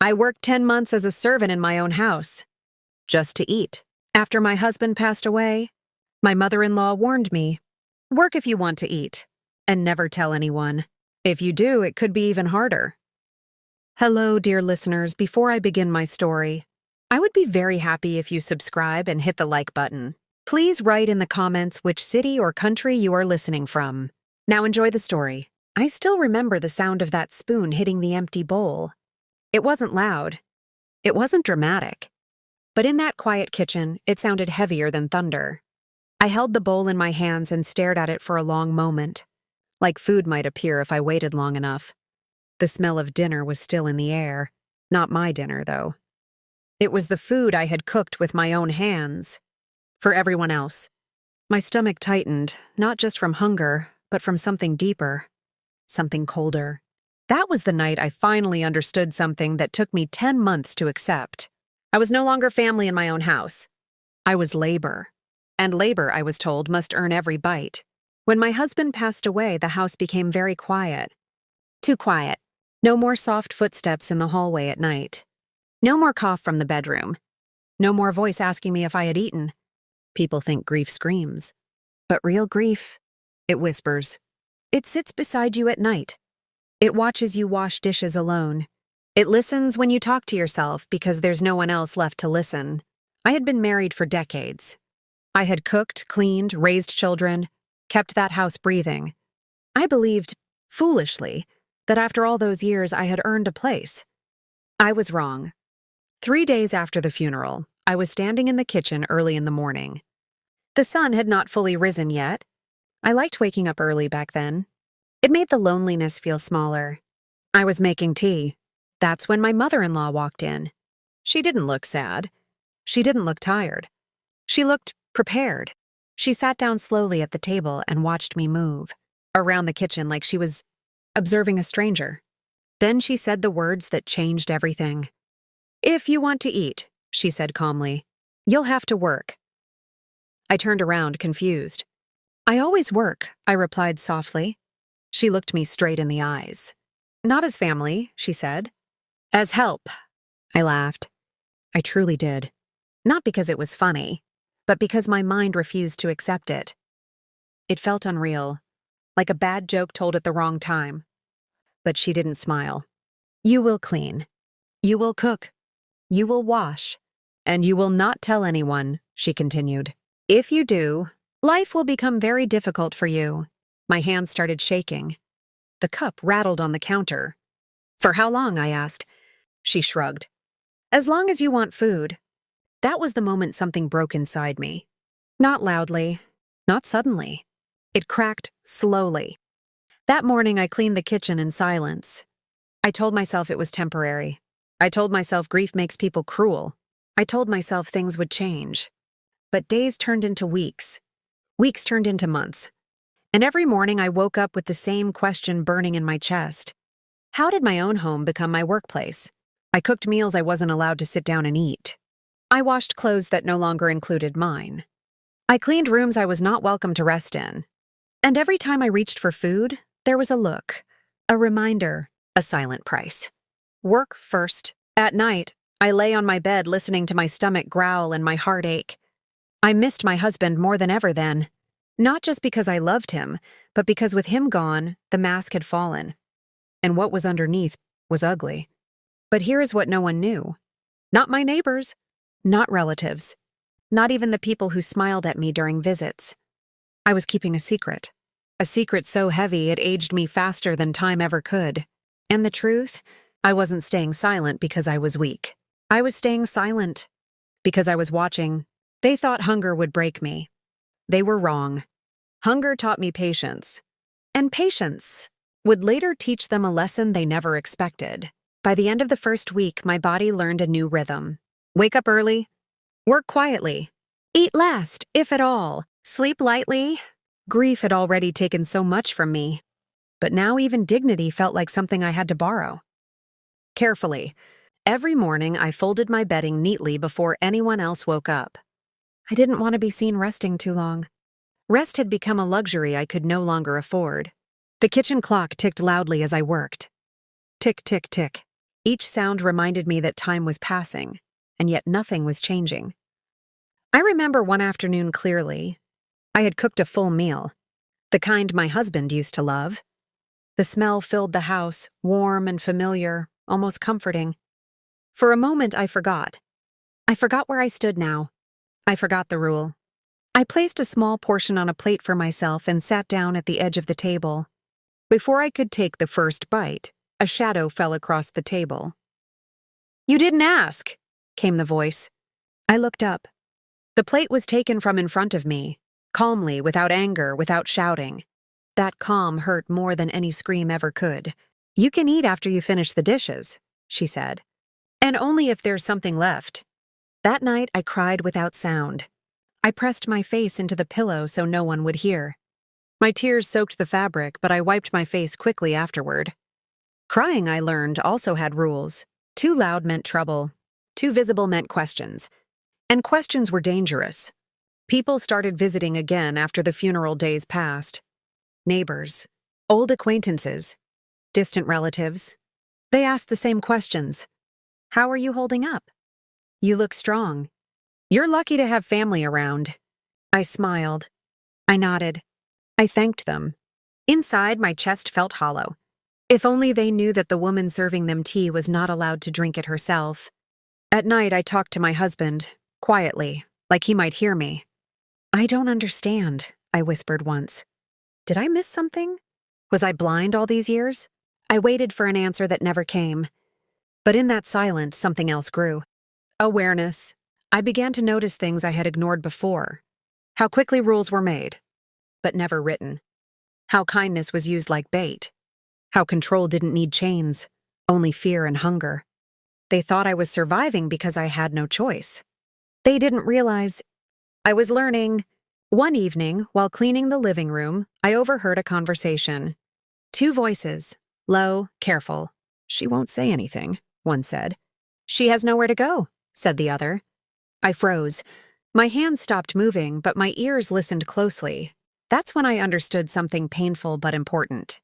I worked 10 months as a servant in my own house, just to eat. After my husband passed away, my mother-in-law warned me, work if you want to eat, and never tell anyone. If you do, it could be even harder. Hello, dear listeners. Before I begin my story, I would be very happy if you subscribe and hit the like button. Please write in the comments which city or country you are listening from. Now enjoy the story. I still remember the sound of that spoon hitting the empty bowl. It wasn't loud. It wasn't dramatic. But in that quiet kitchen, it sounded heavier than thunder. I held the bowl in my hands and stared at it for a long moment, like food might appear if I waited long enough. The smell of dinner was still in the air. Not my dinner, though. It was the food I had cooked with my own hands. For everyone else. My stomach tightened, not just from hunger, but from something deeper. Something colder. That was the night I finally understood something that took me 10 months to accept. I was no longer family in my own house. I was labor. And labor, I was told, must earn every bite. When my husband passed away, the house became very quiet. Too quiet. No more soft footsteps in the hallway at night. No more cough from the bedroom. No more voice asking me if I had eaten. People think grief screams. But real grief, it whispers. It sits beside you at night. It watches you wash dishes alone. It listens when you talk to yourself because there's no one else left to listen. I had been married for decades. I had cooked, cleaned, raised children, kept that house breathing. I believed, foolishly, that after all those years I had earned a place. I was wrong. 3 days after the funeral, I was standing in the kitchen early in the morning. The sun had not fully risen yet. I liked waking up early back then. It made the loneliness feel smaller. I was making tea. That's when my mother-in-law walked in. She didn't look sad. She didn't look tired. She looked prepared. She sat down slowly at the table and watched me move around the kitchen like she was observing a stranger. Then she said the words that changed everything. "If you want to eat," she said calmly, "you'll have to work." I turned around, confused. "I always work," I replied softly. She looked me straight in the eyes. "Not as family," she said. "As help." I laughed. I truly did. Not because it was funny, but because my mind refused to accept it. It felt unreal, like a bad joke told at the wrong time. But she didn't smile. "You will clean. You will cook. You will wash. And you will not tell anyone," she continued. "If you do, life will become very difficult for you." My hands started shaking. The cup rattled on the counter. "For how long?" I asked. She shrugged. "As long as you want food." That was the moment something broke inside me. Not loudly, not suddenly. It cracked slowly. That morning I cleaned the kitchen in silence. I told myself it was temporary. I told myself grief makes people cruel. I told myself things would change. But days turned into weeks. Weeks turned into months. And every morning I woke up with the same question burning in my chest. How did my own home become my workplace? I cooked meals I wasn't allowed to sit down and eat. I washed clothes that no longer included mine. I cleaned rooms I was not welcome to rest in. And every time I reached for food, there was a look, a reminder, a silent price. Work first. At night, I lay on my bed listening to my stomach growl and my heart ache. I missed my husband more than ever then. Not just because I loved him, but because with him gone, the mask had fallen. And what was underneath was ugly. But here is what no one knew. Not my neighbors. Not relatives. Not even the people who smiled at me during visits. I was keeping a secret so heavy it aged me faster than time ever could. And the truth, I wasn't staying silent because I was weak. I was staying silent because I was watching. They thought hunger would break me. They were wrong. Hunger taught me patience. And patience would later teach them a lesson they never expected. By the end of the first week, my body learned a new rhythm. Wake up early. Work quietly. Eat last, if at all. Sleep lightly. Grief had already taken so much from me. But now even dignity felt like something I had to borrow. Carefully, every morning I folded my bedding neatly before anyone else woke up. I didn't want to be seen resting too long. Rest had become a luxury I could no longer afford. The kitchen clock ticked loudly as I worked. Tick, tick, tick. Each sound reminded me that time was passing, and yet nothing was changing. I remember one afternoon clearly. I had cooked a full meal, the kind my husband used to love. The smell filled the house, warm and familiar, almost comforting. For a moment, I forgot. I forgot where I stood now. I forgot the rule. I placed a small portion on a plate for myself and sat down at the edge of the table. Before I could take the first bite, a shadow fell across the table. "You didn't ask," came the voice. I looked up. The plate was taken from in front of me, calmly, without anger, without shouting. That calm hurt more than any scream ever could. "You can eat after you finish the dishes," she said. "And only if there's something left." That night, I cried without sound. I pressed my face into the pillow so no one would hear. My tears soaked the fabric, but I wiped my face quickly afterward. Crying, I learned, also had rules. Too loud meant trouble. Too visible meant questions. And questions were dangerous. People started visiting again after the funeral days passed. Neighbors, old acquaintances, distant relatives. They asked the same questions. "How are you holding up? You look strong. You're lucky to have family around." I smiled. I nodded. I thanked them. Inside, my chest felt hollow. If only they knew that the woman serving them tea was not allowed to drink it herself. At night, I talked to my husband, quietly, like he might hear me. "I don't understand," I whispered once. Did I miss something? Was I blind all these years? I waited for an answer that never came. But in that silence, something else grew. Awareness. I began to notice things I had ignored before. How quickly rules were made, but never written. How kindness was used like bait. How control didn't need chains, only fear and hunger. They thought I was surviving because I had no choice. They didn't realize I was learning. One evening, while cleaning the living room, I overheard a conversation. Two voices, low, careful. "She won't say anything," one said. "She has nowhere to go," said the other. I froze. My hands stopped moving, but my ears listened closely. That's when I understood something painful but important.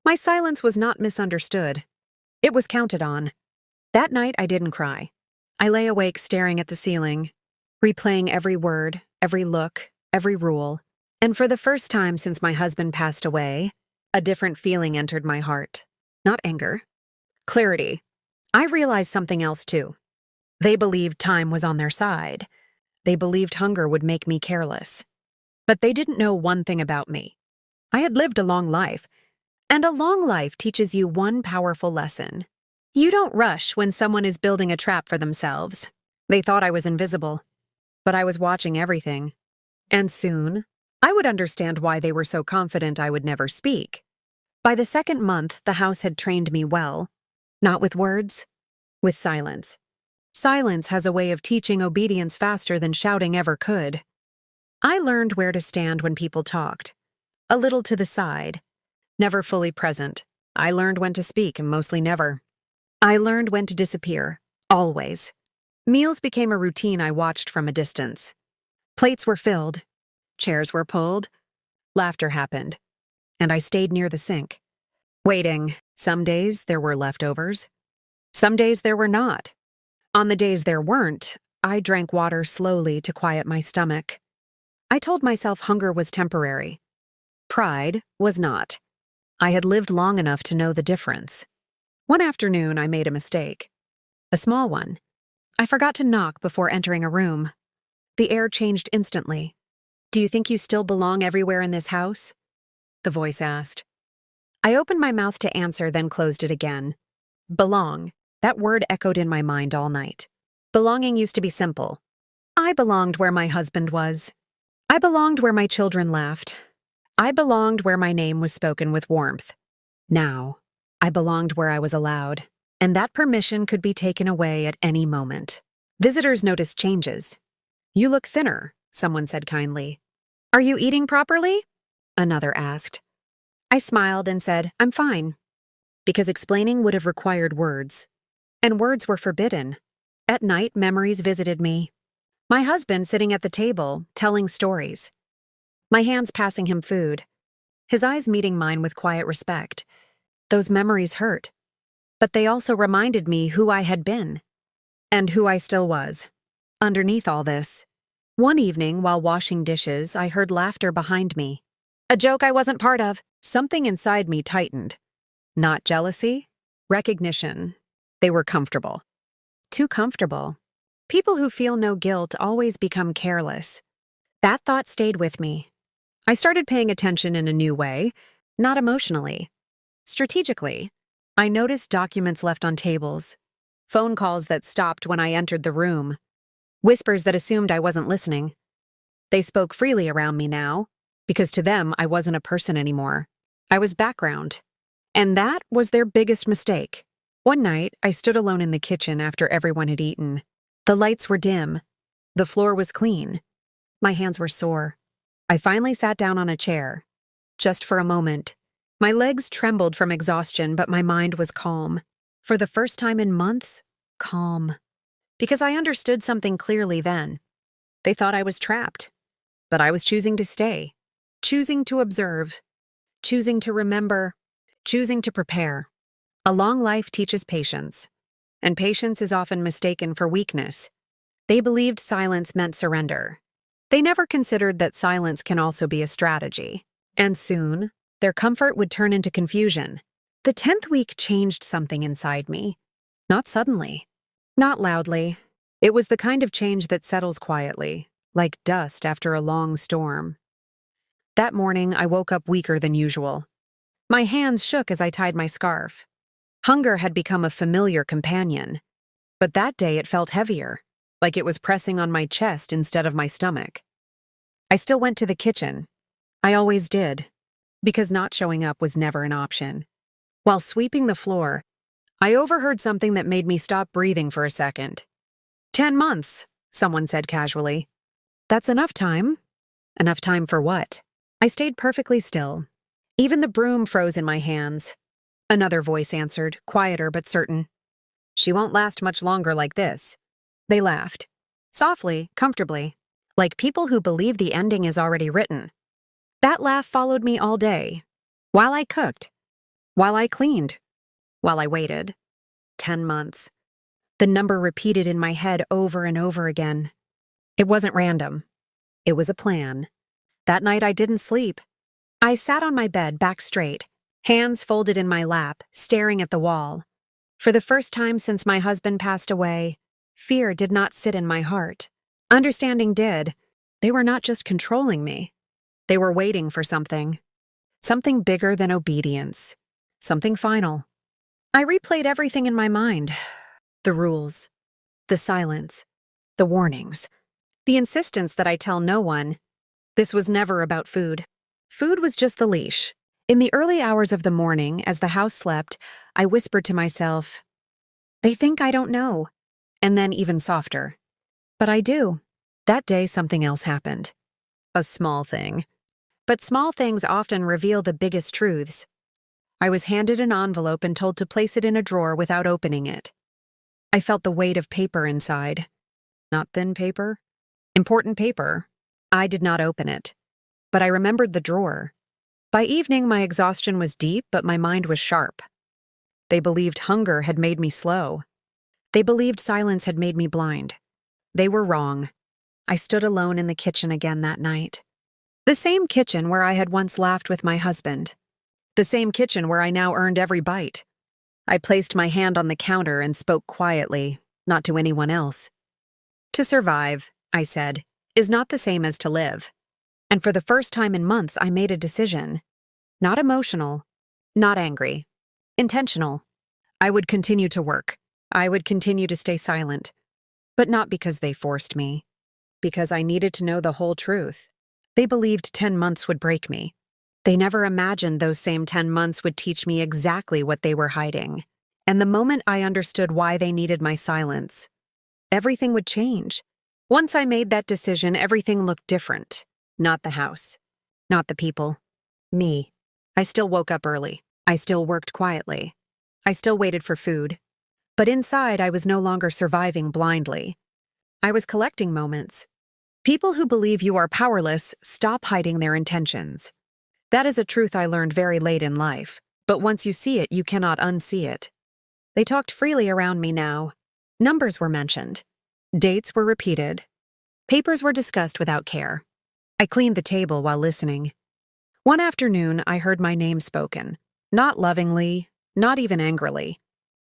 My silence was not misunderstood. It was counted on. That night, I didn't cry. I lay awake staring at the ceiling, replaying every word, every look, every rule. And for the first time since my husband passed away, a different feeling entered my heart. Not anger. Clarity. I realized something else too. They believed time was on their side. They believed hunger would make me careless. But they didn't know one thing about me. I had lived a long life, and a long life teaches you one powerful lesson. You don't rush when someone is building a trap for themselves. They thought I was invisible, but I was watching everything. And soon, I would understand why they were so confident I would never speak. By the second month, the house had trained me well. Not with words, with silence. Silence has a way of teaching obedience faster than shouting ever could. I learned where to stand when people talked. A little to the side. Never fully present. I learned when to speak, and mostly never. I learned when to disappear. Always. Meals became a routine I watched from a distance. Plates were filled. Chairs were pulled. Laughter happened. And I stayed near the sink. Waiting. Some days there were leftovers. Some days there were not. On the days there weren't, I drank water slowly to quiet my stomach. I told myself hunger was temporary. Pride was not. I had lived long enough to know the difference. One afternoon, I made a mistake. A small one. I forgot to knock before entering a room. The air changed instantly. "Do you think you still belong everywhere in this house?" the voice asked. I opened my mouth to answer, then closed it again. Belong. That word echoed in my mind all night. Belonging used to be simple. I belonged where my husband was. I belonged where my children laughed. I belonged where my name was spoken with warmth. Now, I belonged where I was allowed, and that permission could be taken away at any moment. Visitors noticed changes. "You look thinner," someone said kindly. "Are you eating properly?" another asked. I smiled and said, "I'm fine," because explaining would have required words. And words were forbidden. At night, memories visited me. My husband sitting at the table, telling stories. My hands passing him food. His eyes meeting mine with quiet respect. Those memories hurt. but they also reminded me who I had been and who I still was. Underneath all this, one evening while washing dishes, I heard laughter behind me. A joke I wasn't part of. Something inside me tightened. Not jealousy, recognition. They were comfortable. Too comfortable. People who feel no guilt always become careless. That thought stayed with me. I started paying attention in a new way, not emotionally. Strategically, I noticed documents left on tables, phone calls that stopped when I entered the room, whispers that assumed I wasn't listening. They spoke freely around me now, because to them I wasn't a person anymore. I was background. And that was their biggest mistake. One night, I stood alone in the kitchen after everyone had eaten. The lights were dim. The floor was clean. My hands were sore. I finally sat down on a chair. Just for a moment. My legs trembled from exhaustion, but my mind was calm. For the first time in months, calm. Because I understood something clearly then. They thought I was trapped. But I was choosing to stay. Choosing to observe. Choosing to remember. Choosing to prepare. A long life teaches patience. And patience is often mistaken for weakness. They believed silence meant surrender. They never considered that silence can also be a strategy. And soon, their comfort would turn into confusion. The 10th week changed something inside me. Not suddenly. Not loudly. It was the kind of change that settles quietly, like dust after a long storm. That morning, I woke up weaker than usual. My hands shook as I tied my scarf. Hunger had become a familiar companion. But that day it felt heavier, like it was pressing on my chest instead of my stomach. I still went to the kitchen. I always did, because not showing up was never an option. While sweeping the floor, I overheard something that made me stop breathing for a second. 10 months, someone said casually. That's enough time. Enough time for what? I stayed perfectly still. Even the broom froze in my hands. Another voice answered, quieter but certain. She won't last much longer like this. They laughed. Softly, comfortably, like people who believe the ending is already written. That laugh followed me all day. While I cooked. While I cleaned. While I waited. 10 months. The number repeated in my head over and over again. It wasn't random. It was a plan. That night I didn't sleep. I sat on my bed, back straight, hands folded in my lap, staring at the wall. For the first time since my husband passed away, fear did not sit in my heart. Understanding did. They were not just controlling me. They were waiting for something. Something bigger than obedience. Something final. I replayed everything in my mind. The rules. The silence. The warnings. The insistence that I tell no one. This was never about food. Food was just the leash. In the early hours of the morning, as the house slept, I whispered to myself, "They think I don't know." And then even softer. But I do. That day something else happened. A small thing. But small things often reveal the biggest truths. I was handed an envelope and told to place it in a drawer without opening it. I felt the weight of paper inside. Not thin paper. Important paper. I did not open it. But I remembered the drawer. By evening, my exhaustion was deep, but my mind was sharp. They believed hunger had made me slow. They believed silence had made me blind. They were wrong. I stood alone in the kitchen again that night. The same kitchen where I had once laughed with my husband. The same kitchen where I now earned every bite. I placed my hand on the counter and spoke quietly, not to anyone else. To survive, I said, is not the same as to live. And for the first time in months, I made a decision. Not emotional, not angry, intentional. I would continue to work. I would continue to stay silent. But not because they forced me. Because I needed to know the whole truth. They believed 10 months would break me. They never imagined those same 10 months would teach me exactly what they were hiding. And the moment I understood why they needed my silence, everything would change. Once I made that decision, everything looked different. Not the house. Not the people. Me. I still woke up early. I still worked quietly. I still waited for food. But inside, I was no longer surviving blindly. I was collecting moments. People who believe you are powerless stop hiding their intentions. That is a truth I learned very late in life, but once you see it, you cannot unsee it. They talked freely around me now. Numbers were mentioned. Dates were repeated. Papers were discussed without care. I cleaned the table while listening. One afternoon, I heard my name spoken. Not lovingly, not even angrily.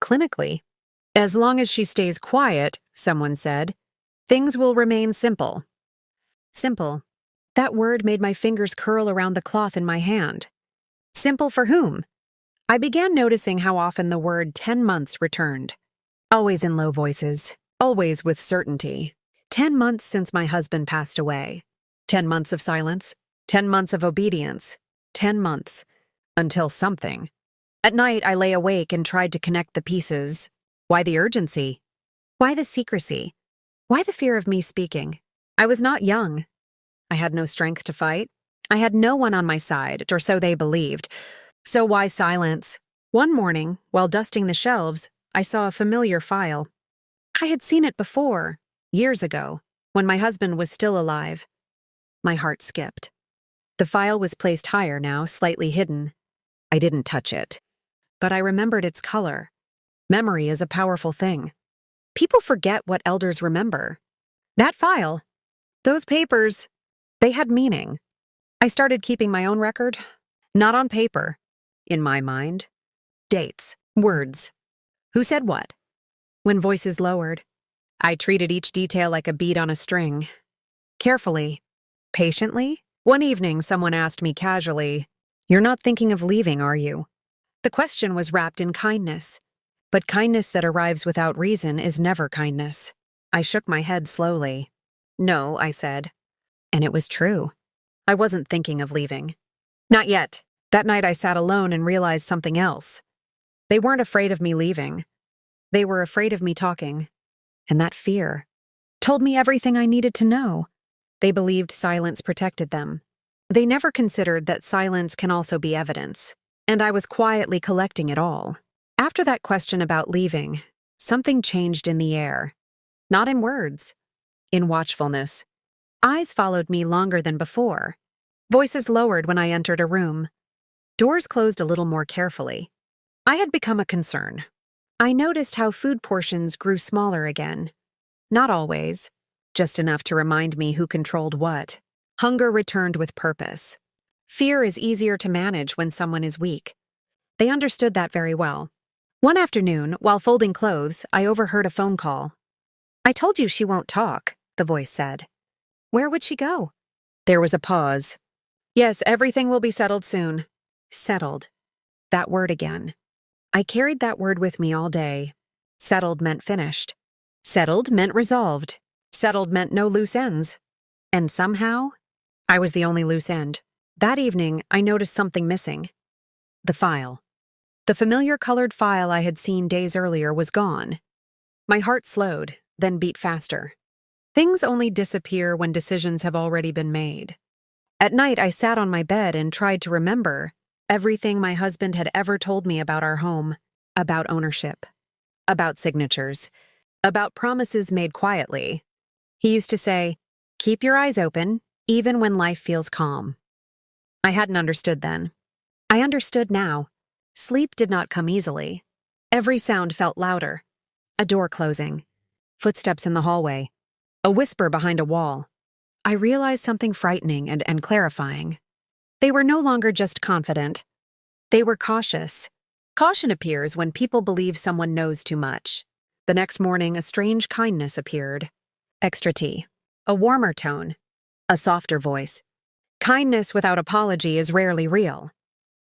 Clinically. As long as she stays quiet, someone said, things will remain simple. Simple. That word made my fingers curl around the cloth in my hand. Simple for whom? I began noticing how often the word 10 months returned. Always in low voices, always with certainty. 10 months since my husband passed away. 10 months of silence. 10 months of obedience. 10 months. Until something. At night, I lay awake and tried to connect the pieces. Why the urgency? Why the secrecy? Why the fear of me speaking? I was not young. I had no strength to fight. I had no one on my side, or so they believed. So why silence? One morning, while dusting the shelves, I saw a familiar file. I had seen it before, years ago, when my husband was still alive. My heart skipped. The file was placed higher now, slightly hidden. I didn't touch it. But I remembered its color. Memory is a powerful thing. People forget what elders remember. That file, those papers, they had meaning. I started keeping my own record, not on paper, in my mind. Dates, words. Who said what? When voices lowered, I treated each detail like a bead on a string. Carefully, patiently. One evening, someone asked me casually, "You're not thinking of leaving, are you?" The question was wrapped in kindness. But kindness that arrives without reason is never kindness. I shook my head slowly. "No," I said. And it was true. I wasn't thinking of leaving. Not yet. That night I sat alone and realized something else. They weren't afraid of me leaving. They were afraid of me talking. And that fear told me everything I needed to know. They believed silence protected them. They never considered that silence can also be evidence. And I was quietly collecting it all. After that question about leaving, something changed in the air. Not in words, in watchfulness. Eyes followed me longer than before. Voices lowered when I entered a room. Doors closed a little more carefully. I had become a concern. I noticed how food portions grew smaller again. Not always, just enough to remind me who controlled what. Hunger returned with purpose. Fear is easier to manage when someone is weak. They understood that very well. One afternoon, while folding clothes, I overheard a phone call. "I told you she won't talk," the voice said. "Where would she go?" There was a pause. "Yes, everything will be settled soon." Settled. That word again. I carried that word with me all day. Settled meant finished. Settled meant resolved. Settled meant no loose ends. And somehow, I was the only loose end. That evening, I noticed something missing. The file. The familiar colored file I had seen days earlier was gone. My heart slowed, then beat faster. Things only disappear when decisions have already been made. At night, I sat on my bed and tried to remember everything my husband had ever told me about our home, about ownership, about signatures, about promises made quietly. He used to say, "Keep your eyes open, even when life feels calm." I hadn't understood then. I understood now. Sleep did not come easily. Every sound felt louder. A door closing. Footsteps in the hallway. A whisper behind a wall. I realized something frightening and clarifying. They were no longer just confident. They were cautious. Caution appears when people believe someone knows too much. The next morning, a strange kindness appeared. Extra tea. A warmer tone. A softer voice. Kindness without apology is rarely real.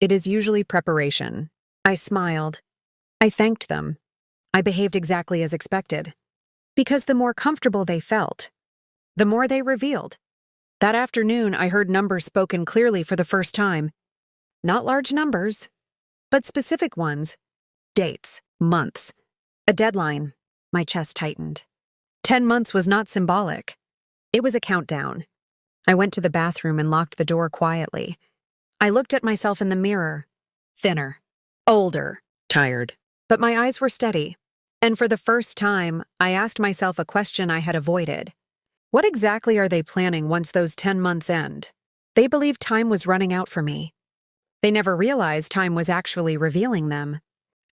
It is usually preparation. I smiled. I thanked them. I behaved exactly as expected. Because the more comfortable they felt, the more they revealed. That afternoon, I heard numbers spoken clearly for the first time. Not large numbers, but specific ones. Dates, months, a deadline. My chest tightened. 10 months was not symbolic. It was a countdown. I went to the bathroom and locked the door quietly. I looked at myself in the mirror. Thinner, older, tired. But my eyes were steady. And for the first time, I asked myself a question I had avoided. What exactly are they planning once those 10 months end? They believed time was running out for me. They never realized time was actually revealing them.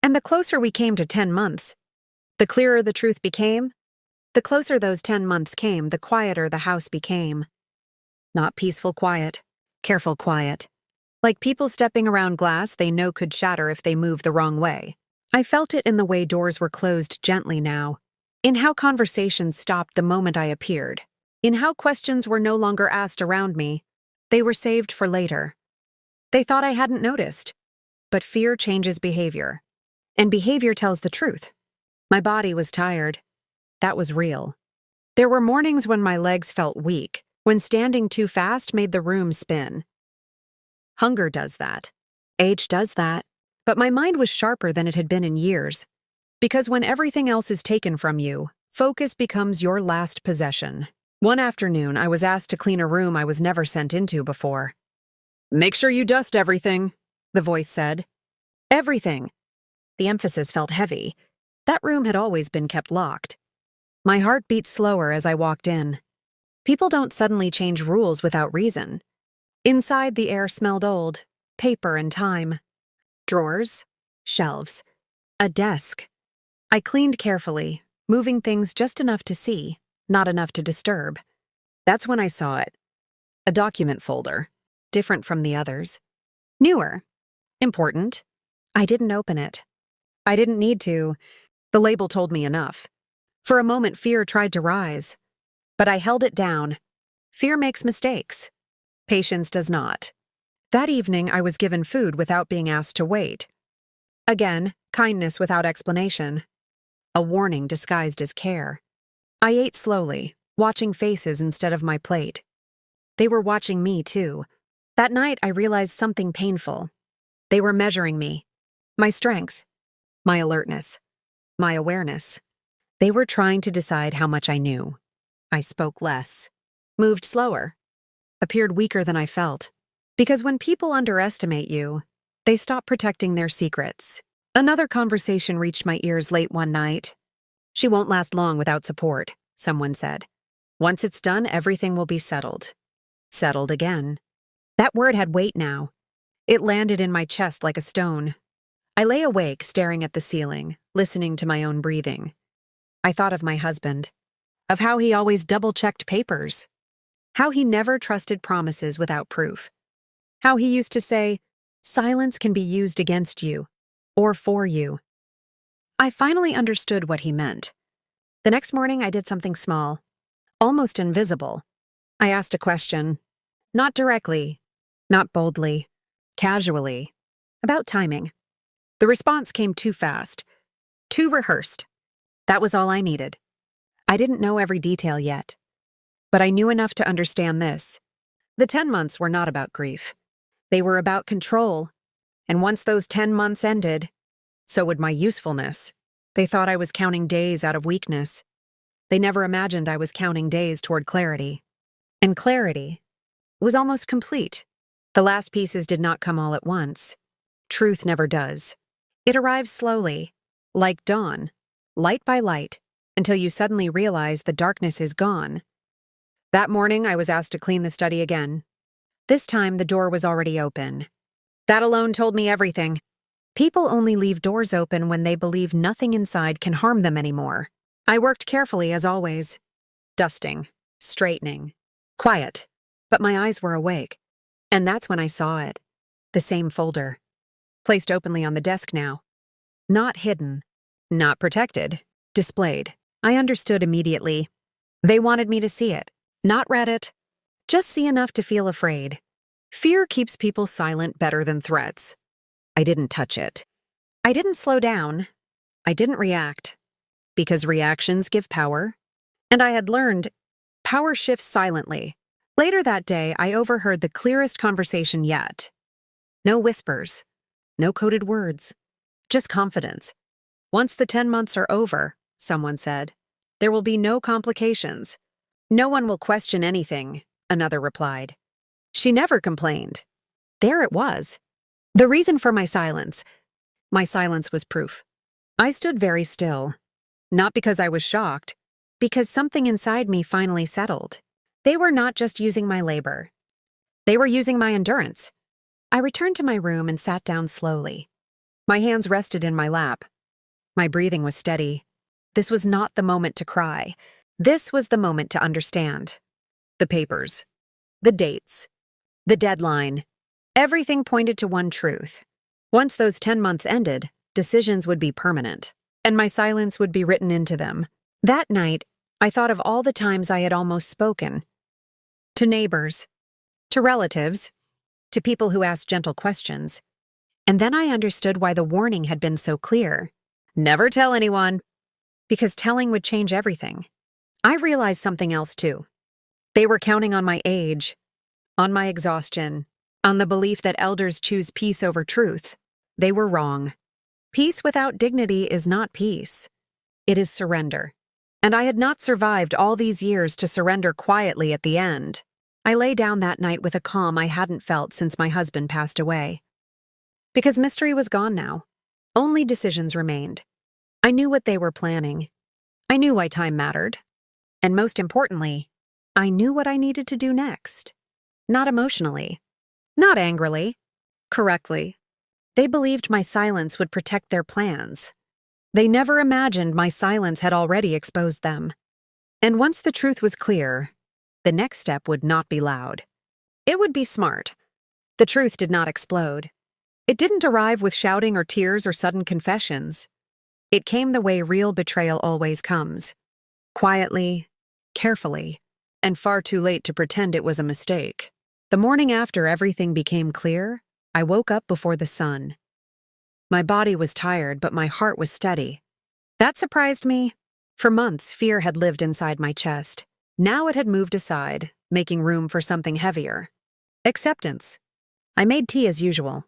And the closer we came to 10 months, the clearer the truth became. The closer those 10 months came, the quieter the house became. Not peaceful quiet, careful quiet. Like people stepping around glass they know could shatter if they move the wrong way. I felt it in the way doors were closed gently now, in how conversations stopped the moment I appeared, in how questions were no longer asked around me. They were saved for later. They thought I hadn't noticed. But fear changes behavior. And behavior tells the truth. My body was tired. That was real. There were mornings when my legs felt weak, when standing too fast made the room spin. Hunger does that. Age does that. But my mind was sharper than it had been in years. Because when everything else is taken from you, focus becomes your last possession. One afternoon, I was asked to clean a room I was never sent into before. "Make sure you dust everything," the voice said. Everything. The emphasis felt heavy. That room had always been kept locked. My heart beat slower as I walked in. People don't suddenly change rules without reason. Inside, the air smelled old, paper and time. Drawers, shelves, a desk. I cleaned carefully, moving things just enough to see, not enough to disturb. That's when I saw it. A document folder, different from the others. Newer. Important. I didn't open it. I didn't need to. The label told me enough. For a moment, fear tried to rise. But I held it down. Fear makes mistakes. Patience does not. That evening, I was given food without being asked to wait. Again, kindness without explanation. A warning disguised as care. I ate slowly, watching faces instead of my plate. They were watching me, too. That night, I realized something painful. They were measuring me. My strength. My alertness. My awareness. They were trying to decide how much I knew. I spoke less. Moved slower. Appeared weaker than I felt. Because when people underestimate you, they stop protecting their secrets. Another conversation reached my ears late one night. "She won't last long without support," someone said. "Once it's done, everything will be settled." Settled again. That word had weight now. It landed in my chest like a stone. I lay awake, staring at the ceiling, listening to my own breathing. I thought of my husband, of how he always double-checked papers, how he never trusted promises without proof, how he used to say, "Silence can be used against you, or for you." I finally understood what he meant. The next morning, I did something small, almost invisible. I asked a question, not directly, not boldly, casually, about timing. The response came too fast, too rehearsed. That was all I needed. I didn't know every detail yet, but I knew enough to understand this. The 10 months were not about grief. They were about control. And once those 10 months ended, so would my usefulness. They thought I was counting days out of weakness. They never imagined I was counting days toward clarity. And clarity was almost complete. The last pieces did not come all at once. Truth never does. It arrives slowly, like dawn, light by light, until you suddenly realize the darkness is gone. That morning, I was asked to clean the study again. This time, the door was already open. That alone told me everything. People only leave doors open when they believe nothing inside can harm them anymore. I worked carefully as always. Dusting, straightening, quiet. But my eyes were awake. And that's when I saw it. The same folder. Placed openly on the desk now. Not hidden. Not protected. Displayed. I understood immediately. They wanted me to see it. Not read it. Just see enough to feel afraid. Fear keeps people silent better than threats. I didn't touch it. I didn't slow down. I didn't react. Because reactions give power. And I had learned, power shifts silently. Later that day, I overheard the clearest conversation yet. No whispers. No coded words. Just confidence. "Once the 10 months are over," someone said, "there will be no complications. No one will question anything," another replied. She never complained. There it was. The reason for my silence was proof. I stood very still. Not because I was shocked, because something inside me finally settled. They were not just using my labor. They were using my endurance. I returned to my room and sat down slowly. My hands rested in my lap. My breathing was steady. This was not the moment to cry. This was the moment to understand. The papers. The dates. The deadline. Everything pointed to one truth. Once those 10 months ended, decisions would be permanent, and my silence would be written into them. That night, I thought of all the times I had almost spoken. To neighbors, to relatives, to people who asked gentle questions. And then I understood why the warning had been so clear. Never tell anyone. Because telling would change everything. I realized something else too. They were counting on my age, on my exhaustion, on the belief that elders choose peace over truth. They were wrong. Peace without dignity is not peace. It is surrender. And I had not survived all these years to surrender quietly at the end. I lay down that night with a calm I hadn't felt since my husband passed away. Because mystery was gone now. Only decisions remained. I knew what they were planning. I knew why time mattered. And most importantly, I knew what I needed to do next. Not emotionally. Not angrily. Correctly. They believed my silence would protect their plans. They never imagined my silence had already exposed them. And once the truth was clear, the next step would not be loud. It would be smart. The truth did not explode. It didn't arrive with shouting or tears or sudden confessions. It came the way real betrayal always comes. Quietly, carefully, and far too late to pretend it was a mistake. The morning after everything became clear, I woke up before the sun. My body was tired, but my heart was steady. That surprised me. For months, fear had lived inside my chest. Now it had moved aside, making room for something heavier. Acceptance. I made tea as usual.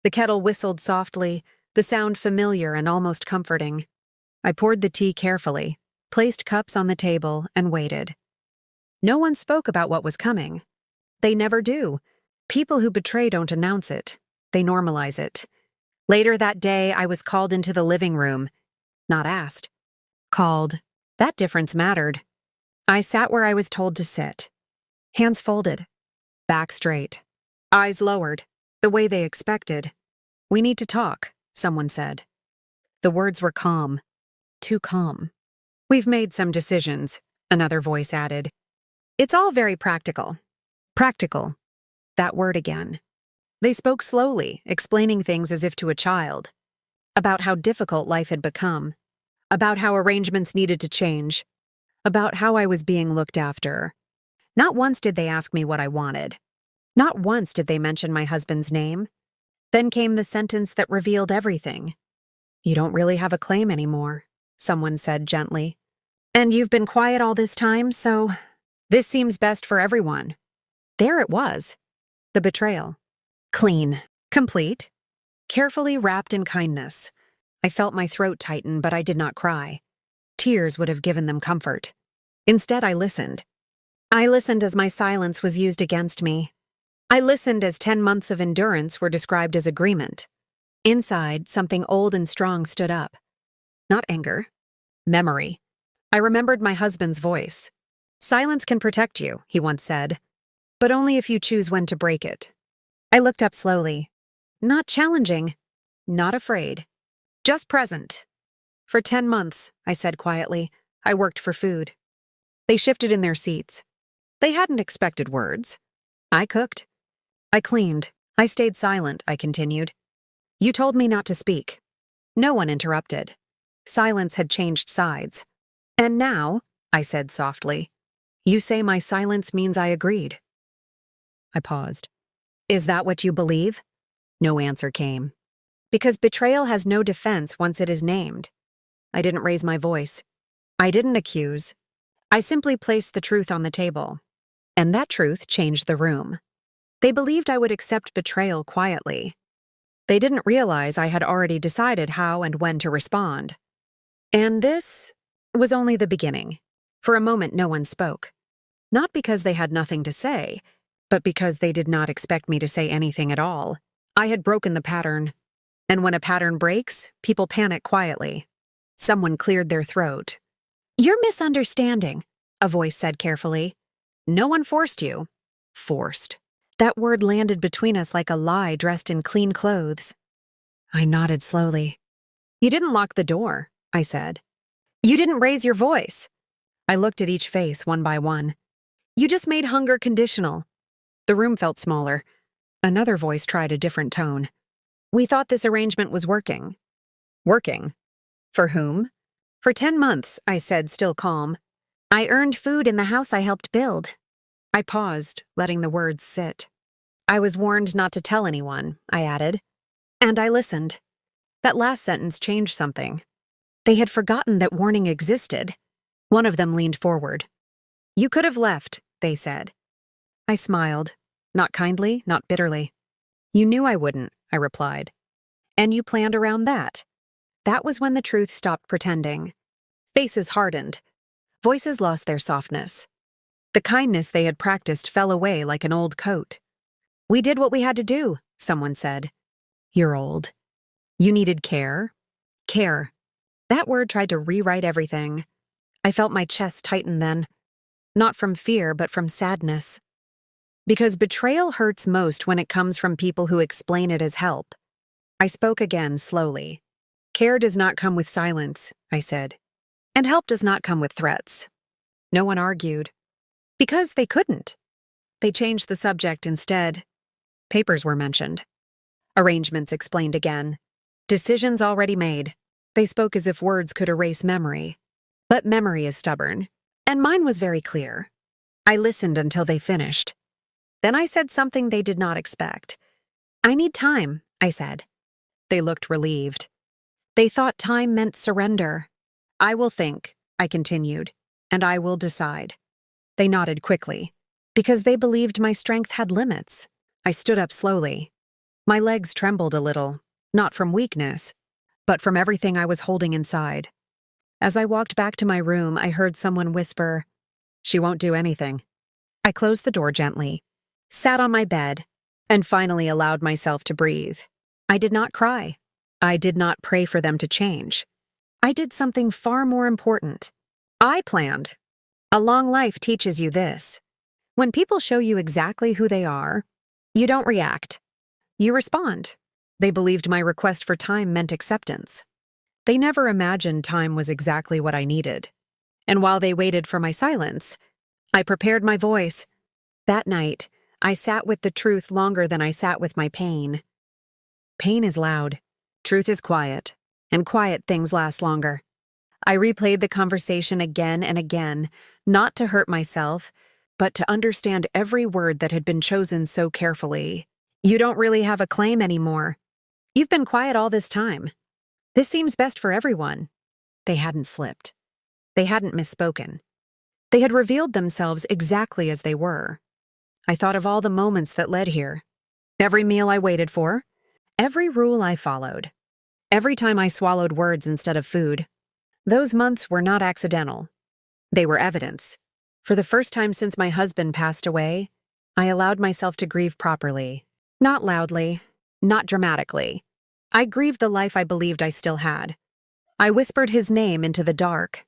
The kettle whistled softly, the sound familiar and almost comforting. I poured the tea carefully, placed cups on the table, and waited. No one spoke about what was coming. They never do. People who betray don't announce it. They normalize it. Later that day, I was called into the living room. Not asked. Called. That difference mattered. I sat where I was told to sit. Hands folded. Back straight. Eyes lowered, the way they expected. "We need to talk," someone said. The words were calm. Too calm. "We've made some decisions," another voice added. "It's all very practical." Practical. That word again. They spoke slowly, explaining things as if to a child. About how difficult life had become. About how arrangements needed to change. About how I was being looked after. Not once did they ask me what I wanted. Not once did they mention my husband's name. Then came the sentence that revealed everything. "You don't really have a claim anymore," someone said gently. "And you've been quiet all this time, so this seems best for everyone." There it was. The betrayal. Clean. Complete. Carefully wrapped in kindness. I felt my throat tighten, but I did not cry. Tears would have given them comfort. Instead, I listened. I listened as my silence was used against me. I listened as 10 months of endurance were described as agreement. Inside, something old and strong stood up. Not anger. Memory. I remembered my husband's voice. "Silence can protect you," he once said, "but only if you choose when to break it." I looked up slowly. Not challenging. Not afraid. Just present. "For 10 months, I said quietly, I worked for food." They shifted in their seats. They hadn't expected words. I cooked. I cleaned. I stayed silent, I continued. "You told me not to speak." No one interrupted. Silence had changed sides. "And now," I said softly, "you say my silence means I agreed." I paused. "Is that what you believe?" No answer came. Because betrayal has no defense once it is named. I didn't raise my voice. I didn't accuse. I simply placed the truth on the table. And that truth changed the room. They believed I would accept betrayal quietly. They didn't realize I had already decided how and when to respond. And this was only the beginning. For a moment, no one spoke. Not because they had nothing to say, but because they did not expect me to say anything at all. I had broken the pattern. And when a pattern breaks, people panic quietly. Someone cleared their throat. "You're misunderstanding," a voice said carefully. "No one forced you." Forced. That word landed between us like a lie dressed in clean clothes. I nodded slowly. You didn't lock the door, I said. You didn't raise your voice. I looked at each face one by one. You just made hunger conditional. The room felt smaller. Another voice tried a different tone. We thought this arrangement was working. Working? For whom? For 10 months, I said, still calm. I earned food in the house I helped build. I paused, letting the words sit. I was warned not to tell anyone, I added. And I listened. That last sentence changed something. They had forgotten that warning existed. One of them leaned forward. You could have left, they said. I smiled, not kindly, not bitterly. You knew I wouldn't, I replied. And you planned around that. That was when the truth stopped pretending. Faces hardened. Voices lost their softness. The kindness they had practiced fell away like an old coat. We did what we had to do, someone said. You're old. You needed care. Care. That word tried to rewrite everything. I felt my chest tighten then. Not from fear, but from sadness. Because betrayal hurts most when it comes from people who explain it as help. I spoke again, slowly. Care does not come with silence, I said. And help does not come with threats. No one argued. Because they couldn't. They changed the subject instead. Papers were mentioned. Arrangements explained again. Decisions already made. They spoke as if words could erase memory. But memory is stubborn. And mine was very clear. I listened until they finished. Then I said something they did not expect. I need time, I said. They looked relieved. They thought time meant surrender. I will think, I continued, and I will decide. They nodded quickly, because they believed my strength had limits. I stood up slowly. My legs trembled a little, not from weakness, but from everything I was holding inside. As I walked back to my room, I heard someone whisper, "She won't do anything." I closed the door gently, sat on my bed, and finally allowed myself to breathe. I did not cry. I did not pray for them to change. I did something far more important. I planned. A long life teaches you this. When people show you exactly who they are, you don't react. You respond. They believed my request for time meant acceptance. They never imagined time was exactly what I needed. And while they waited for my silence, I prepared my voice. That night, I sat with the truth longer than I sat with my pain. Pain is loud. Truth is quiet. And quiet things last longer. I replayed the conversation again and again, not to hurt myself, but to understand every word that had been chosen so carefully. You don't really have a claim anymore. You've been quiet all this time. This seems best for everyone. They hadn't slipped. They hadn't misspoken. They had revealed themselves exactly as they were. I thought of all the moments that led here. Every meal I waited for. Every rule I followed. Every time I swallowed words instead of food. Those months were not accidental. They were evidence. For the first time since my husband passed away, I allowed myself to grieve properly. Not loudly, not dramatically. I grieved the life I believed I still had. I whispered his name into the dark.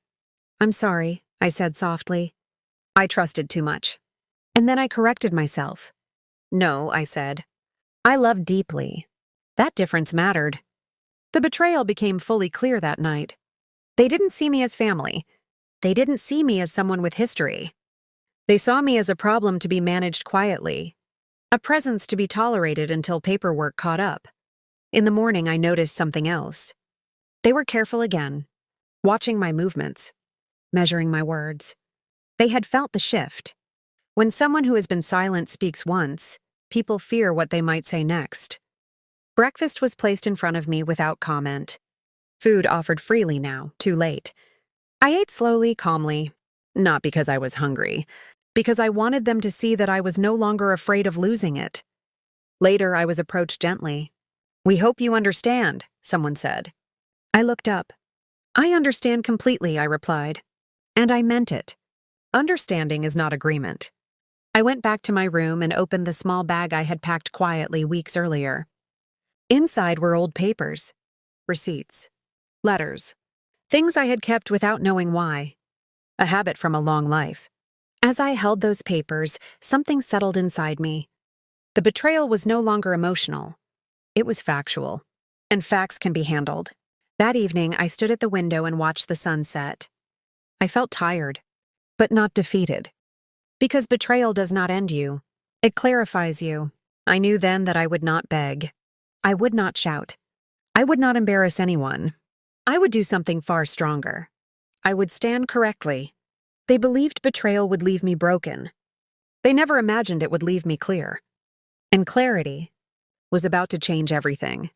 "I'm sorry," I said softly. I trusted too much. And then I corrected myself. "No," I said. "I love deeply." That difference mattered. The betrayal became fully clear that night. They didn't see me as family. They didn't see me as someone with history. They saw me as a problem to be managed quietly, a presence to be tolerated until paperwork caught up. In the morning, I noticed something else. They were careful again, watching my movements, measuring my words. They had felt the shift. When someone who has been silent speaks once, people fear what they might say next. Breakfast was placed in front of me without comment. Food offered freely now, too late. I ate slowly, calmly, not because I was hungry, because I wanted them to see that I was no longer afraid of losing it. Later, I was approached gently. "We hope you understand," someone said. I looked up. "I understand completely," I replied. And I meant it. Understanding is not agreement. I went back to my room and opened the small bag I had packed quietly weeks earlier. Inside were old papers, receipts, letters, things I had kept without knowing why. A habit from a long life. As I held those papers, something settled inside me. The betrayal was no longer emotional. It was factual. and facts can be handled. That evening, I stood at the window and watched the sun set. I felt tired, but not defeated. Because betrayal does not end you. It clarifies you. I knew then that I would not beg. I would not shout. I would not embarrass anyone. I would do something far stronger. I would stand correctly. They believed betrayal would leave me broken. They never imagined it would leave me clear. And clarity was about to change everything.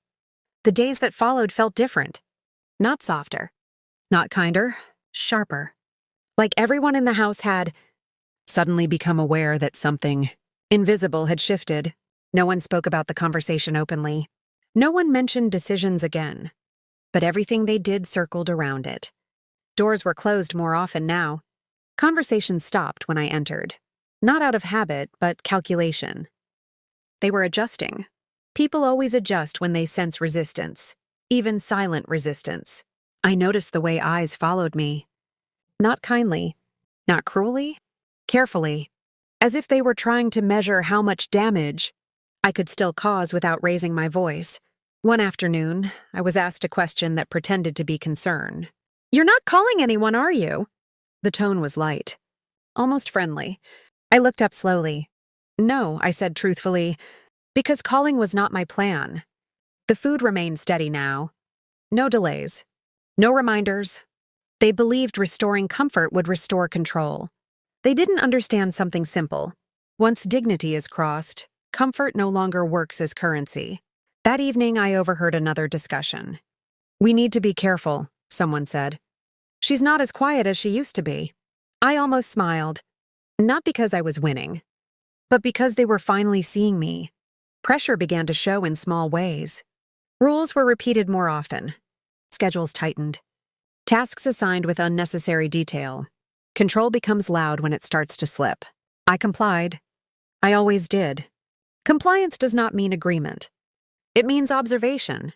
The days that followed felt different. Not softer. Not kinder. Sharper. Like everyone in the house had suddenly become aware that something invisible had shifted. No one spoke about the conversation openly. No one mentioned decisions again. But everything they did circled around it. Doors were closed more often now. Conversations stopped when I entered. Not out of habit, but calculation. They were adjusting. People always adjust when they sense resistance, even silent resistance. I noticed the way eyes followed me. Not kindly, not cruelly, carefully, as if they were trying to measure how much damage I could still cause without raising my voice. One afternoon, I was asked a question that pretended to be concern. "You're not calling anyone, are you?" The tone was light, almost friendly. I looked up slowly. "No," I said truthfully, because calling was not my plan. The food remained steady now. No delays. No reminders. They believed restoring comfort would restore control. They didn't understand something simple. Once dignity is crossed, comfort no longer works as currency. That evening, I overheard another discussion. "We need to be careful," someone said. "She's not as quiet as she used to be." I almost smiled. Not because I was winning, but because they were finally seeing me. Pressure began to show in small ways. Rules were repeated more often. Schedules tightened. Tasks assigned with unnecessary detail. Control becomes loud when it starts to slip. I complied. I always did. Compliance does not mean agreement. It means observation.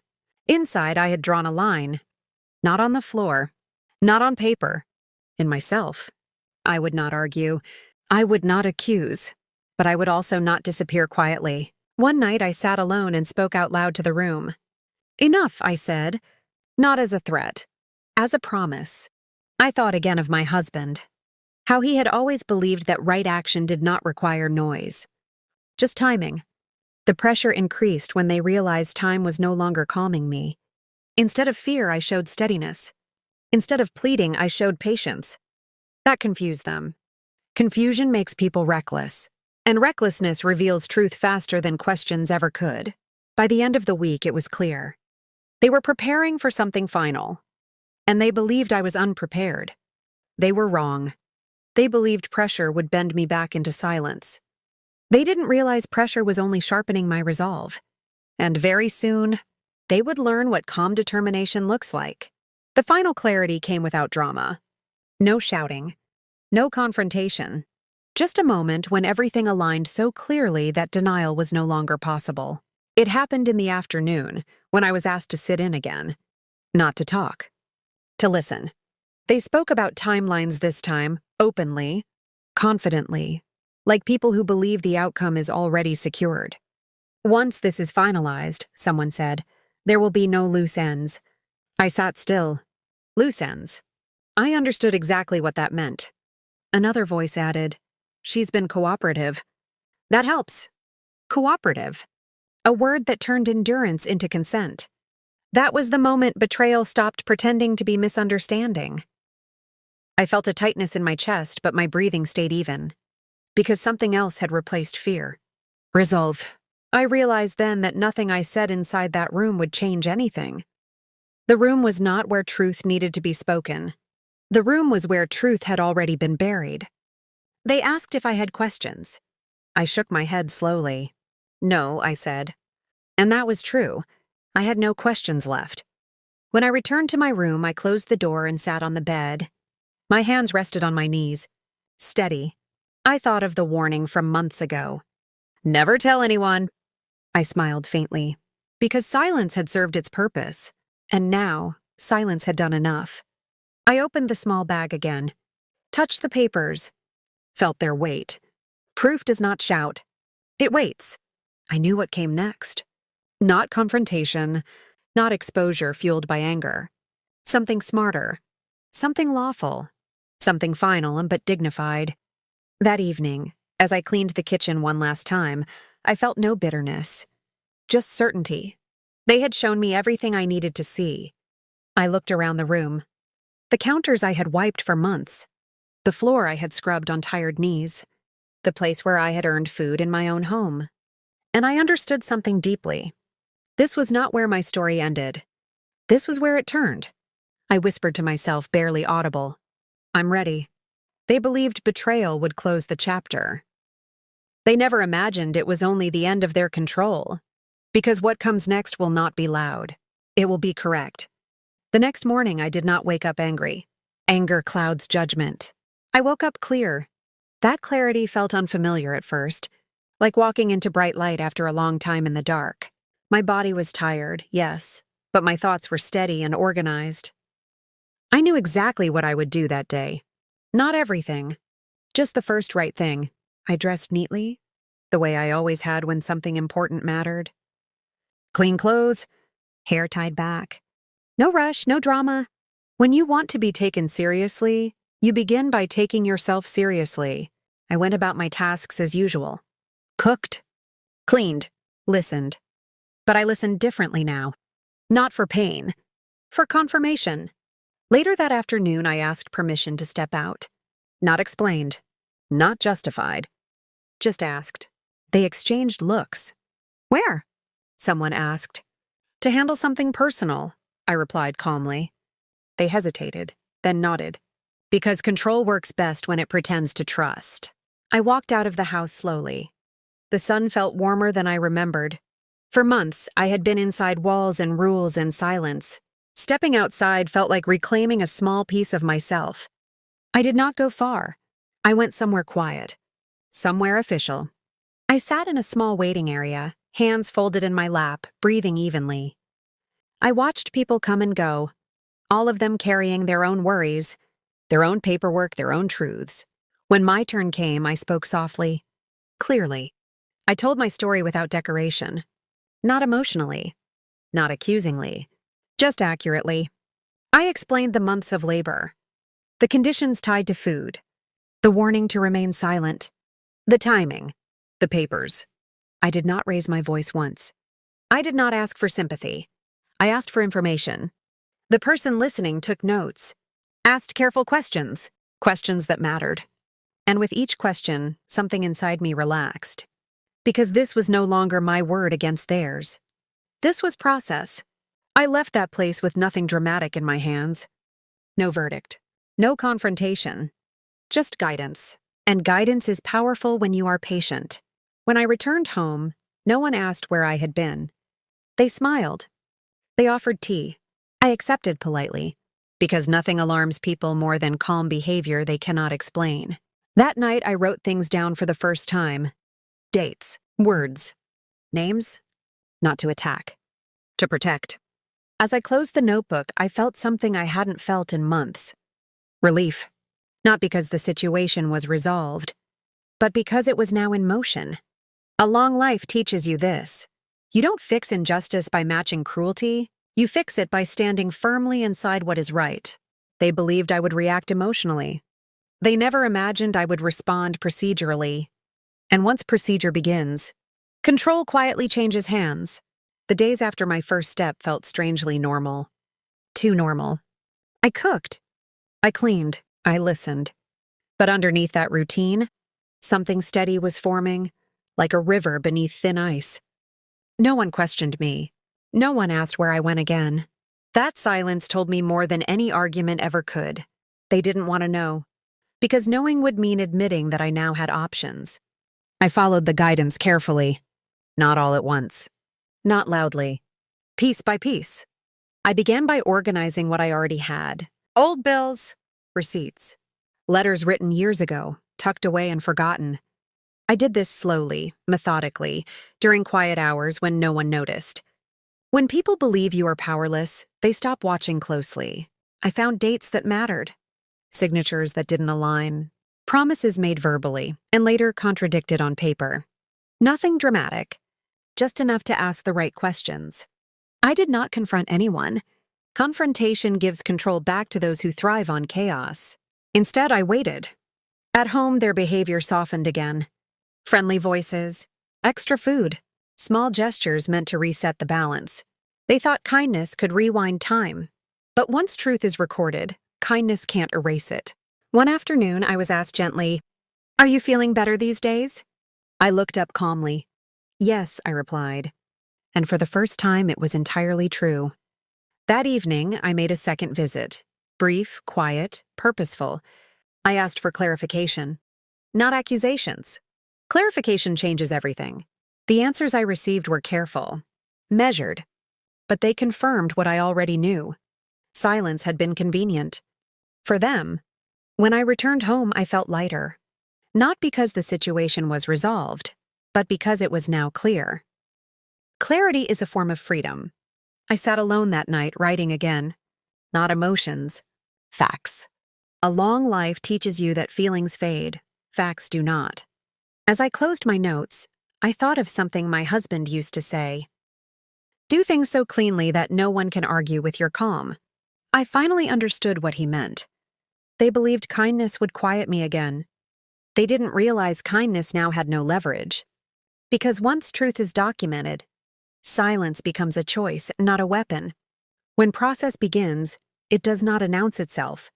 Inside, I had drawn a line. Not on the floor. Not on paper. In myself. I would not argue. I would not accuse. But I would also not disappear quietly. One night, I sat alone and spoke out loud to the room. "Enough," I said. Not as a threat. As a promise. I thought again of my husband. How he had always believed that right action did not require noise. Just timing. The pressure increased when they realized time was no longer calming me. Instead of fear, I showed steadiness. Instead of pleading, I showed patience. That confused them. Confusion makes people reckless, and recklessness reveals truth faster than questions ever could. By the end of the week, it was clear. They were preparing for something final, and they believed I was unprepared. They were wrong. They believed pressure would bend me back into silence. They didn't realize pressure was only sharpening my resolve. And very soon, they would learn what calm determination looks like. The final clarity came without drama. No shouting. No confrontation. Just a moment when everything aligned so clearly that denial was no longer possible. It happened in the afternoon, when I was asked to sit in again. Not to talk. To listen. They spoke about timelines this time, openly, confidently, like people who believe the outcome is already secured. "Once this is finalized," someone said, "there will be no loose ends." I sat still. Loose ends. I understood exactly what that meant. Another voice added, "She's been cooperative." That helps. Cooperative. A word that turned endurance into consent. That was the moment betrayal stopped pretending to be misunderstanding. I felt a tightness in my chest, but my breathing stayed even. Because something else had replaced fear. Resolve. I realized then that nothing I said inside that room would change anything. The room was not where truth needed to be spoken. The room was where truth had already been buried. They asked if I had questions. I shook my head slowly. "No," I said. And that was true. I had no questions left. When I returned to my room, I closed the door and sat on the bed. My hands rested on my knees. Steady. I thought of the warning from months ago. "Never tell anyone." I smiled faintly, because silence had served its purpose, and now silence had done enough. I opened the small bag again, touched the papers, felt their weight. Proof does not shout. It waits. I knew what came next. Not confrontation, Not exposure fueled by anger. Something smarter. Something lawful. Something final but dignified. That evening, as I cleaned the kitchen one last time, I felt no bitterness. Just certainty. They had shown me everything I needed to see. I looked around the room. The counters I had wiped for months. The floor I had scrubbed on tired knees. The place where I had earned food in my own home. And I understood something deeply. This was not where my story ended. This was where it turned. I whispered to myself, barely audible. I'm ready. They believed betrayal would close the chapter. They never imagined it was only the end of their control. Because what comes next will not be loud. It will be correct. The next morning, I did not wake up angry. Anger clouds judgment. I woke up clear. That clarity felt unfamiliar at first, like walking into bright light after a long time in the dark. My body was tired, yes, but my thoughts were steady and organized. I knew exactly what I would do that day. Not everything. Just the first right thing. I dressed neatly, the way I always had when something important mattered. Clean clothes, hair tied back. No rush, no drama. When you want to be taken seriously, you begin by taking yourself seriously. I went about my tasks as usual. Cooked, cleaned, listened. But I listened differently now. Not for pain, for confirmation. Later that afternoon, I asked permission to step out. Not explained, not justified. Just asked. They exchanged looks. Where? Someone asked. To handle something personal, I replied calmly. They hesitated, then nodded. Because control works best when it pretends to trust. I walked out of the house slowly. The sun felt warmer than I remembered. For months, I had been inside walls and rules and silence. Stepping outside felt like reclaiming a small piece of myself. I did not go far. I went somewhere quiet. Somewhere official. I sat in a small waiting area, hands folded in my lap, breathing evenly. I watched people come and go, all of them carrying their own worries, their own paperwork, their own truths. When my turn came, I spoke softly, clearly. I told my story without decoration. Not emotionally, not accusingly, just accurately. I explained the months of labor, the conditions tied to food, the warning to remain silent, the timing, the papers. I did not raise my voice once. I did not ask for sympathy. I asked for information. The person listening took notes, asked careful questions, questions that mattered. And with each question, something inside me relaxed. Because this was no longer my word against theirs. This was process. I left that place with nothing dramatic in my hands. No verdict. No confrontation. Just guidance. And guidance is powerful when you are patient. When I returned home, no one asked where I had been. They smiled. They offered tea. I accepted politely, because nothing alarms people more than calm behavior they cannot explain. That night, I wrote things down for the first time. Dates, words, names, not to attack, to protect. As I closed the notebook, I felt something I hadn't felt in months. Relief. Not because the situation was resolved, but because it was now in motion. A long life teaches you this. You don't fix injustice by matching cruelty. You fix it by standing firmly inside what is right. They believed I would react emotionally. They never imagined I would respond procedurally. And once procedure begins, control quietly changes hands. The days after my first step felt strangely normal. Too normal. I cooked. I cleaned. I listened. But underneath that routine, something steady was forming, like a river beneath thin ice. No one questioned me. No one asked where I went again. That silence told me more than any argument ever could. They didn't want to know. Because knowing would mean admitting that I now had options. I followed the guidance carefully. Not all at once. Not loudly. Piece by piece. I began by organizing what I already had. Old bills, receipts, letters written years ago, tucked away and forgotten. I did this slowly, methodically, during quiet hours when no one noticed. When people believe you are powerless, they stop watching closely. I found dates that mattered, signatures that didn't align, promises made verbally, and later contradicted on paper. Nothing dramatic, just enough to ask the right questions. I did not confront anyone. Confrontation gives control back to those who thrive on chaos. Instead, I waited. At home, their behavior softened again. Friendly voices, extra food, small gestures meant to reset the balance. They thought kindness could rewind time. But once truth is recorded, kindness can't erase it. One afternoon, I was asked gently, "Are you feeling better these days?" I looked up calmly. "Yes," I replied. And for the first time, it was entirely true. That evening, I made a second visit. Brief, quiet, purposeful. I asked for clarification. Not accusations. Clarification changes everything. The answers I received were careful, measured, but they confirmed what I already knew. Silence had been convenient. For them, when I returned home, I felt lighter. Not because the situation was resolved, but because it was now clear. Clarity is a form of freedom. I sat alone that night, writing again. Not emotions, facts. A long life teaches you that feelings fade, facts do not. As I closed my notes, I thought of something my husband used to say. Do things so cleanly that no one can argue with your calm. I finally understood what he meant. They believed kindness would quiet me again. They didn't realize kindness now had no leverage. Because once truth is documented, silence becomes a choice, not a weapon. When process begins, it does not announce itself.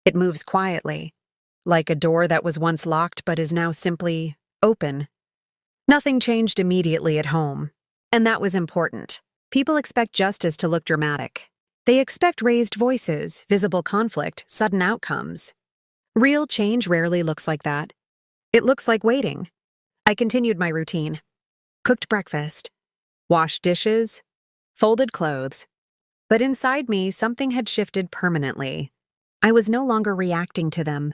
It moves quietly, like a door that was once locked but is now simply open. Nothing changed immediately at home, and that was important. People expect justice to look dramatic. They expect raised voices, visible conflict, sudden outcomes. Real change rarely looks like that. It looks like waiting. I continued my routine. Cooked breakfast, washed dishes, folded clothes. But inside me, something had shifted permanently. I was no longer reacting to them.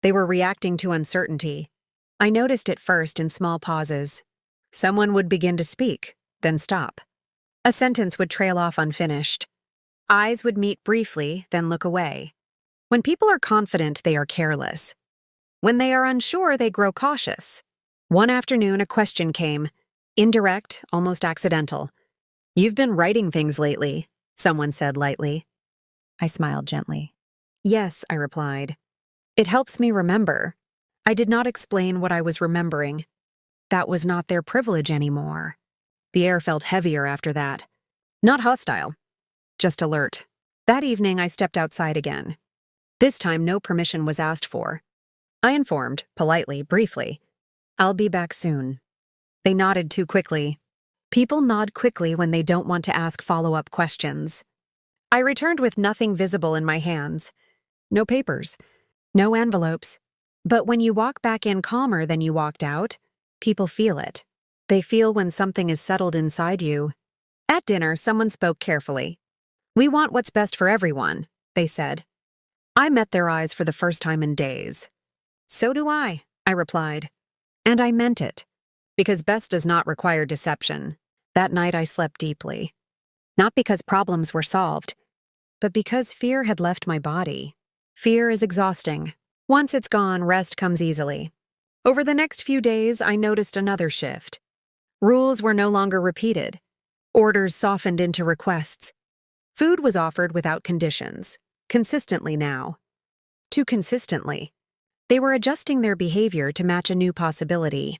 They were reacting to uncertainty. I noticed it first in small pauses. Someone would begin to speak, then stop. A sentence would trail off unfinished. Eyes would meet briefly, then look away. When people are confident, they are careless. When they are unsure, they grow cautious. One afternoon, a question came. Indirect, almost accidental. "You've been writing things lately," someone said lightly. I smiled gently. "Yes," I replied. "It helps me remember." I did not explain what I was remembering. That was not their privilege anymore. The air felt heavier after that. Not hostile, just alert. That evening, I stepped outside again. This time, no permission was asked for. I informed, politely, briefly, "I'll be back soon." They nodded too quickly. People nod quickly when they don't want to ask follow-up questions. I returned with nothing visible in my hands. No papers, no envelopes. But when you walk back in calmer than you walked out, people feel it. They feel when something is settled inside you. At dinner, someone spoke carefully. "We want what's best for everyone," they said. I met their eyes for the first time in days. "So do I replied. And I meant it. Because best does not require deception. That night I slept deeply. Not because problems were solved, but because fear had left my body. Fear is exhausting. Once it's gone, rest comes easily. Over the next few days, I noticed another shift. Rules were no longer repeated. Orders softened into requests. Food was offered without conditions, consistently now. Too consistently. They were adjusting their behavior to match a new possibility.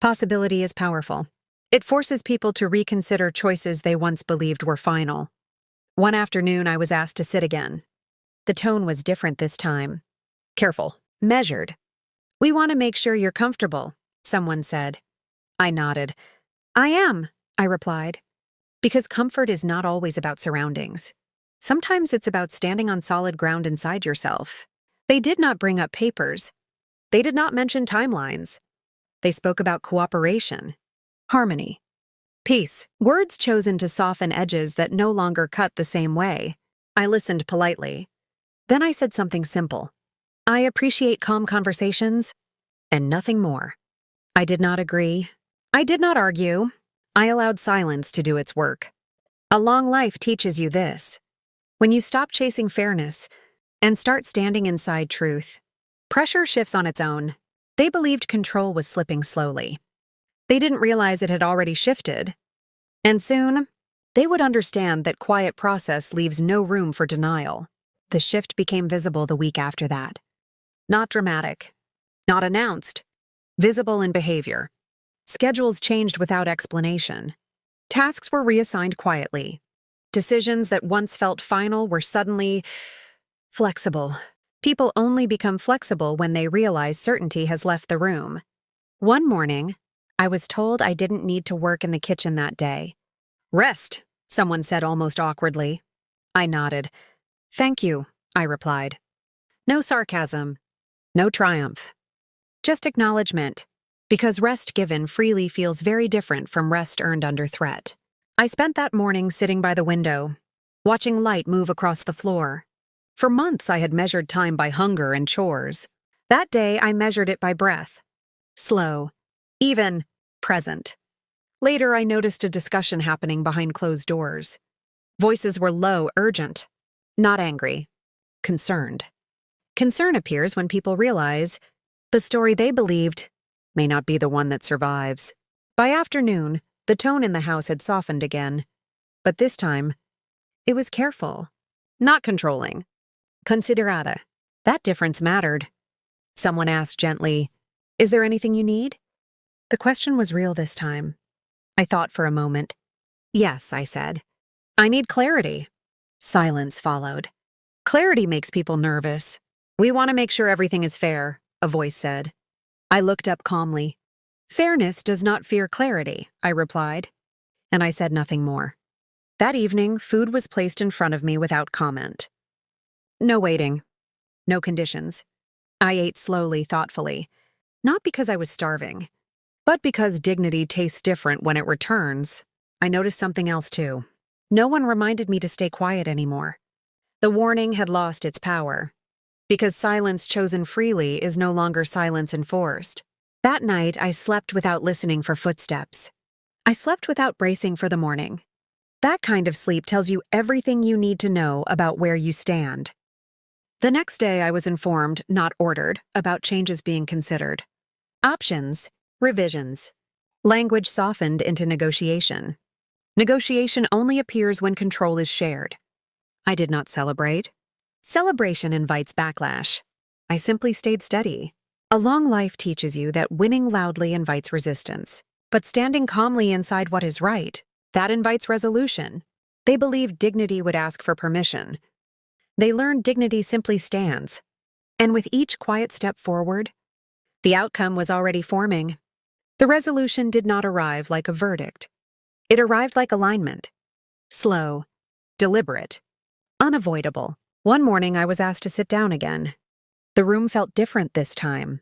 Possibility is powerful. It forces people to reconsider choices they once believed were final. One afternoon, I was asked to sit again. The tone was different this time. Careful, measured. "We want to make sure you're comfortable," someone said. I nodded. "I am," I replied. Because comfort is not always about surroundings. Sometimes it's about standing on solid ground inside yourself. They did not bring up papers. They did not mention timelines. They spoke about cooperation, harmony, peace, words chosen to soften edges that no longer cut the same way. I listened politely. Then I said something simple. "I appreciate calm conversations," and nothing more. I did not agree. I did not argue. I allowed silence to do its work. A long life teaches you this. When you stop chasing fairness and start standing inside truth, pressure shifts on its own. They believed control was slipping slowly. They didn't realize it had already shifted. And soon, They would understand that quiet process leaves no room for denial. The shift became visible the week after that. Not dramatic, not announced, visible in behavior. Schedules changed without explanation. Tasks were reassigned quietly. Decisions that once felt final were suddenly flexible. People only become flexible when they realize certainty has left the room. One morning, I was told I didn't need to work in the kitchen that day. "Rest," someone said almost awkwardly. I nodded. "Thank you," I replied. No sarcasm, no triumph. Just acknowledgement, because rest given freely feels very different from rest earned under threat. I spent that morning sitting by the window, watching light move across the floor. For months I had measured time by hunger and chores. That day I measured it by breath. Slow, even, present. Later I noticed a discussion happening behind closed doors. Voices were low, urgent, not angry, concerned. Concern appears when people realize the story they believed may not be the one that survives. By afternoon, the tone in the house had softened again. But this time, it was careful, not controlling. Considerada. That difference mattered. Someone asked gently, "Is there anything you need?" The question was real this time. I thought for a moment. "Yes," I said. "I need clarity." Silence followed. Clarity makes people nervous. "We want to make sure everything is fair," a voice said. I looked up calmly. "Fairness does not fear clarity," I replied. And I said nothing more. That evening, food was placed in front of me without comment. No waiting. No conditions. I ate slowly, thoughtfully. Not because I was starving, but because dignity tastes different when it returns. I noticed something else too. No one reminded me to stay quiet anymore. The warning had lost its power. Because silence chosen freely is no longer silence enforced. That night, I slept without listening for footsteps. I slept without bracing for the morning. That kind of sleep tells you everything you need to know about where you stand. The next day, I was informed, not ordered, about changes being considered. Options, revisions. Language softened into negotiation. Negotiation only appears when control is shared. I did not celebrate. Celebration invites backlash. I simply stayed steady. A long life teaches you that winning loudly invites resistance, but standing calmly inside what is right, that invites resolution. They believed dignity would ask for permission. They learned dignity simply stands. And with each quiet step forward, the outcome was already forming. The resolution did not arrive like a verdict. It arrived like alignment. Slow, deliberate, unavoidable. One morning I was asked to sit down again. The room felt different this time.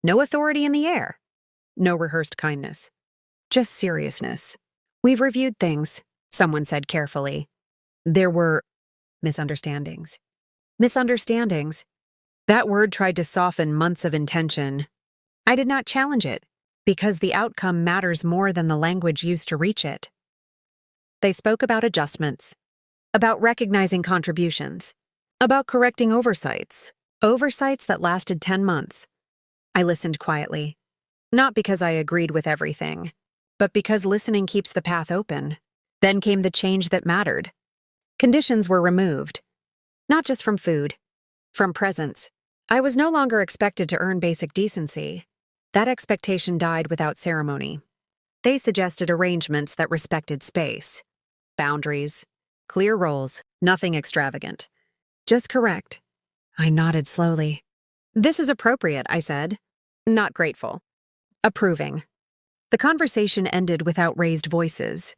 No authority in the air. No rehearsed kindness. Just seriousness. "We've reviewed things," someone said carefully. There were misunderstandings. Misunderstandings. That word tried to soften months of intention. I did not challenge it, because the outcome matters more than the language used to reach it. They spoke about adjustments, about recognizing contributions, about correcting oversights that lasted 10 months. I listened quietly, not because I agreed with everything, but because listening keeps the path open. Then came the change that mattered. Conditions were removed, not just from food, from presence. I was no longer expected to earn basic decency. That expectation died without ceremony. They suggested arrangements that respected space, boundaries, clear roles, nothing extravagant. Just correct. I nodded slowly. "This is appropriate," I said. Not grateful. Approving. The conversation ended without raised voices,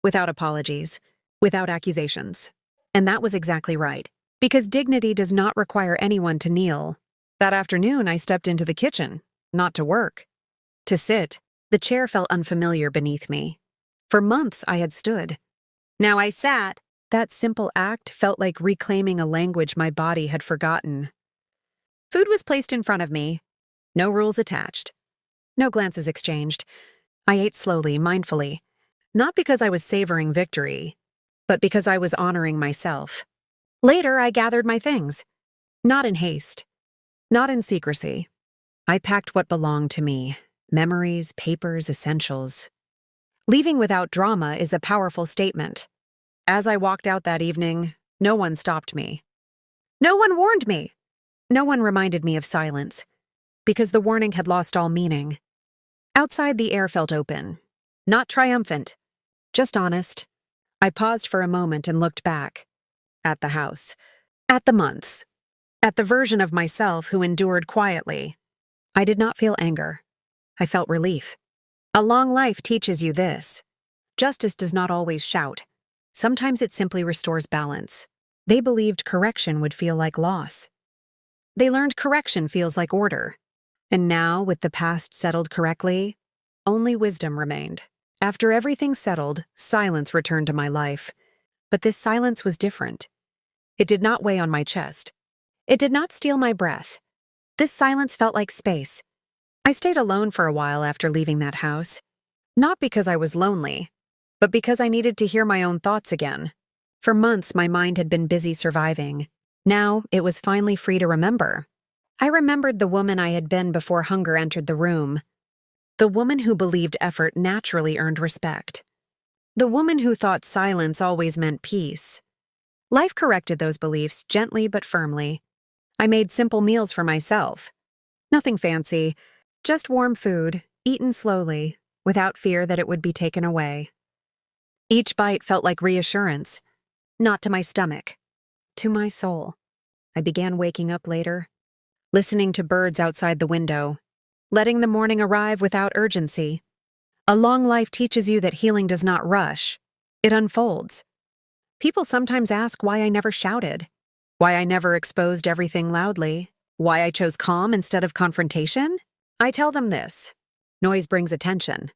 without apologies, without accusations. And that was exactly right, because dignity does not require anyone to kneel. That afternoon, I stepped into the kitchen, not to work, to sit. The chair felt unfamiliar beneath me. For months, I had stood. Now I sat. That simple act felt like reclaiming a language my body had forgotten. Food was placed in front of me. No rules attached. No glances exchanged. I ate slowly, mindfully. Not because I was savoring victory, but because I was honoring myself. Later, I gathered my things. Not in haste. Not in secrecy. I packed what belonged to me. Memories, papers, essentials. Leaving without drama is a powerful statement. As I walked out that evening, no one stopped me. No one warned me. No one reminded me of silence, because the warning had lost all meaning. Outside, the air felt open, not triumphant, just honest. I paused for a moment and looked back. At the house. At the months. At the version of myself who endured quietly. I did not feel anger. I felt relief. A long life teaches you this. Justice does not always shout. Sometimes it simply restores balance. They believed correction would feel like loss. They learned correction feels like order. And now, with the past settled correctly, only wisdom remained. After everything settled, silence returned to my life. But this silence was different. It did not weigh on my chest. It did not steal my breath. This silence felt like space. I stayed alone for a while after leaving that house. Not because I was lonely, but because I needed to hear my own thoughts again. For months, my mind had been busy surviving. Now, it was finally free to remember. I remembered the woman I had been before hunger entered the room. The woman who believed effort naturally earned respect. The woman who thought silence always meant peace. Life corrected those beliefs gently but firmly. I made simple meals for myself. Nothing fancy, just warm food, eaten slowly, without fear that it would be taken away. Each bite felt like reassurance, not to my stomach, to my soul. I began waking up later, listening to birds outside the window, letting the morning arrive without urgency. A long life teaches you that healing does not rush. It unfolds. People sometimes ask why I never shouted, why I never exposed everything loudly, why I chose calm instead of confrontation. I tell them this: noise brings attention,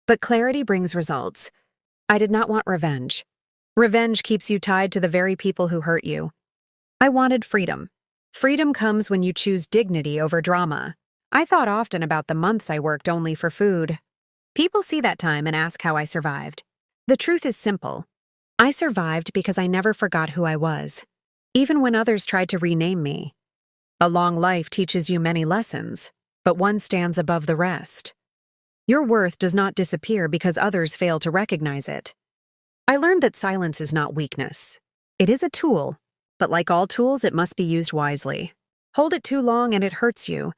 but clarity brings results. I did not want revenge. Revenge keeps you tied to the very people who hurt you. I wanted freedom. Freedom comes when you choose dignity over drama. I thought often about the months I worked only for food. People see that time and ask how I survived. The truth is simple. I survived because I never forgot who I was, even when others tried to rename me. A long life teaches you many lessons, but one stands above the rest. Your worth does not disappear because others fail to recognize it. I learned that silence is not weakness. It is a tool, but like all tools, it must be used wisely. Hold it too long and it hurts you.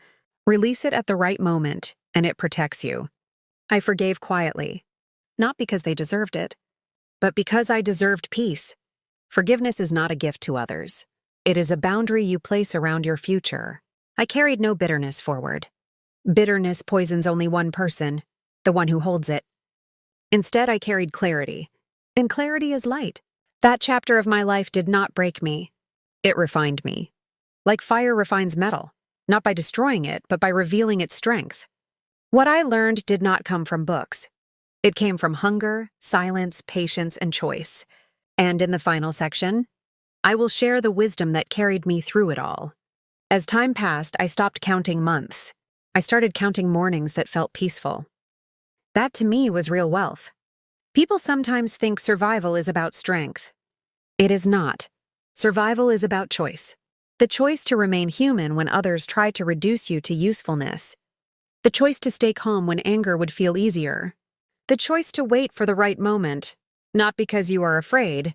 Release it at the right moment, and it protects you. I forgave quietly, not because they deserved it, but because I deserved peace. Forgiveness is not a gift to others. It is a boundary you place around your future. I carried no bitterness forward. Bitterness poisons only one person, the one who holds it. Instead, I carried clarity, and clarity is light. That chapter of my life did not break me. It refined me. Like fire refines metal, not by destroying it, but by revealing its strength. What I learned did not come from books. It came from hunger, silence, patience, and choice. And in the final section, I will share the wisdom that carried me through it all. As time passed, I stopped counting months. I started counting mornings that felt peaceful. That to me was real wealth. People sometimes think survival is about strength. It is not. Survival is about choice. The choice to remain human when others try to reduce you to usefulness. The choice to stay calm when anger would feel easier. The choice to wait for the right moment, not because you are afraid,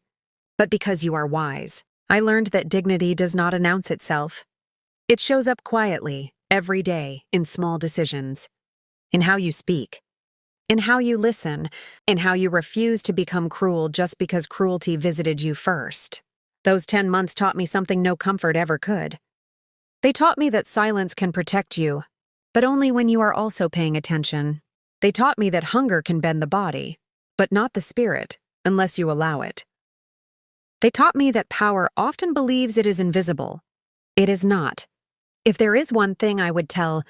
but because you are wise. I learned that dignity does not announce itself. It shows up quietly, every day, in small decisions. In how you speak. In how you listen. In how you refuse to become cruel just because cruelty visited you first. Those 10 months taught me something no comfort ever could. They taught me that silence can protect you, but only when you are also paying attention. They taught me that hunger can bend the body, but not the spirit, unless you allow it. They taught me that power often believes it is invisible. It is not. If there is one thing I would tell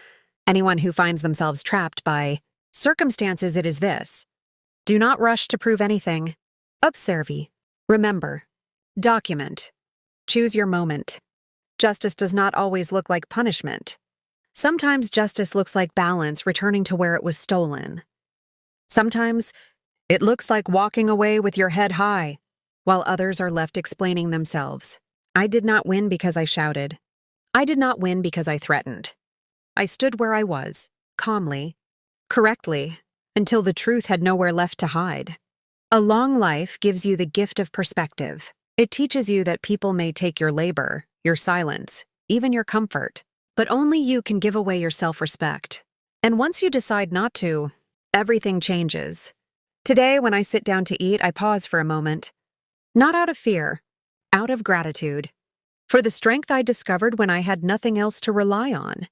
anyone who finds themselves trapped by circumstances, it is this: do not rush to prove anything. Observe. Remember. Document. Choose your moment. Justice does not always look like punishment. Sometimes justice looks like balance returning to where it was stolen. Sometimes it looks like walking away with your head high, while others are left explaining themselves. I did not win because I shouted. I did not win because I threatened. I stood where I was, calmly, correctly, until the truth had nowhere left to hide. A long life gives you the gift of perspective. It teaches you that people may take your labor, your silence, even your comfort, but only you can give away your self-respect. And once you decide not to, everything changes. Today, when I sit down to eat, I pause for a moment. Not out of fear, out of gratitude, for the strength I discovered when I had nothing else to rely on.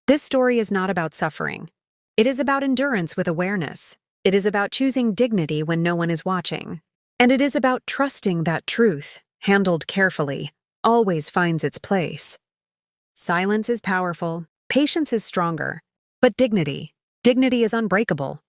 This story is not about suffering. It is about endurance with awareness. It is about choosing dignity when no one is watching. And it is about trusting that truth, handled carefully, always finds its place. Silence is powerful, patience is stronger, but dignity is unbreakable.